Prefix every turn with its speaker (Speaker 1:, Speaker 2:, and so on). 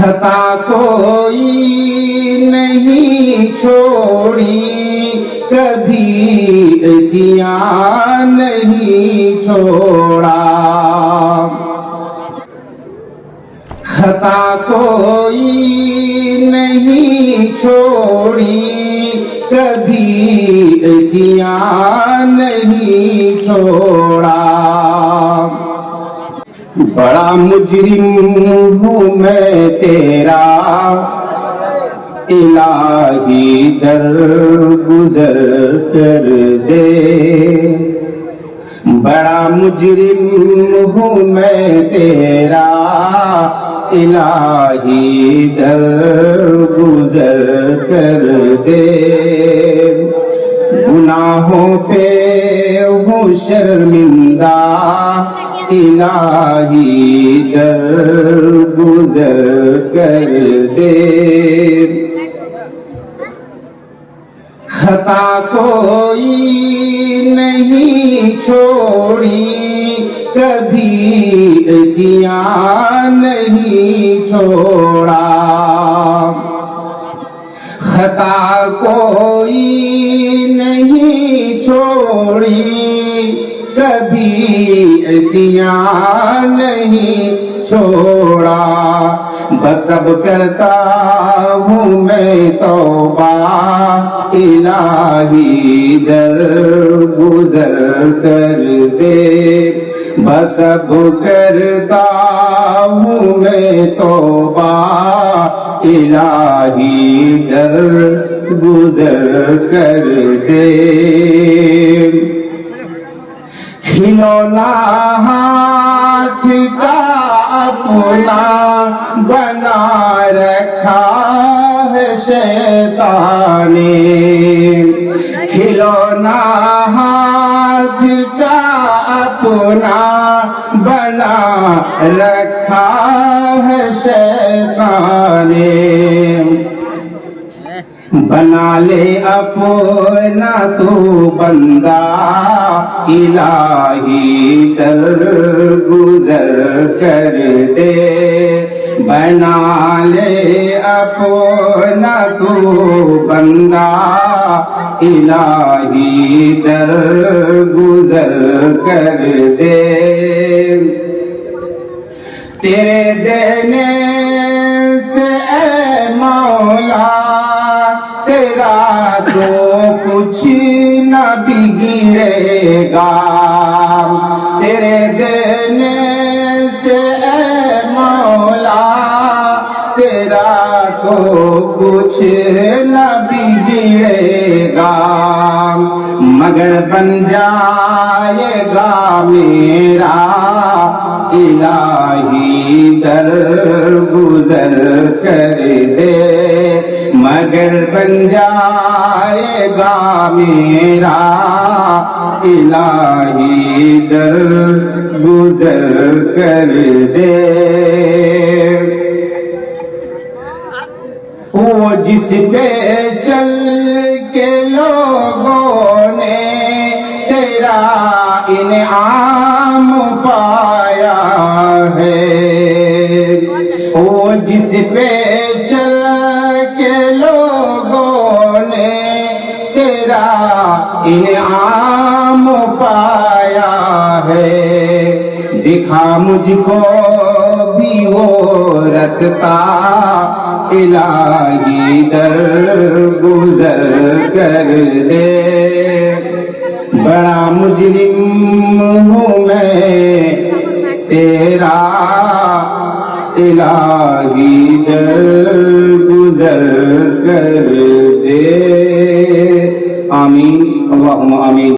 Speaker 1: خطا کوئی نہیں چھوڑی کبھی عصیاں نہیں چھوڑا خطا کوئی نہیں چھوڑی کبھی عصیاں نہیں چھوڑا بڑا مجرم ہوں میں تیرا الہی در گزر کر دے بڑا مجرم ہوں میں تیرا الہی در گزر کر دے گناہوں پہ ہوں شرمندہ الہی در گزر کر دے خطا کوئی نہیں چھوڑی کبھی عصیاں نہیں چھوڑا خطا کوئی نہیں چھوڑی کبھی عصیاں نہیں چھوڑا بس اب کرتا ہوں میں توبہ الہی در گزر کر دے بس اب کرتا ہوں میں توبہ الہی در گزر کر دے کھلونا ہاتھ کا اپنا بنا رکھا ہے شیطان نے کھلونا ہاتھ کا اپنا بنا رکھا ہے شیطان نے بنا لے اپنا تو بندہ الہی در گزر کر دے بنا لے اپنا تو بندہ الہی در گزر کر دے تیرے دینے سے اے مولا تیرا تو کچھ نہ بگڑے گا تیرے دینے سے اے مولا تیرا تو کچھ نہ بگڑے گا مگر بن جائے گا میرا الہی در گزر کر دے مگر بن جائے گا میرا الہی در گزر کر دے وہ جس پہ چل کے لوگوں نے تیرا انعام پایا ہے وہ جس پہ چل کے لوگوں نے تیرا انعام پایا ہے دکھا مجھ کو بھی وہ رستہ الہی در گزر کر دے بڑا مجرم ہوں میں تیرا الہی در گزر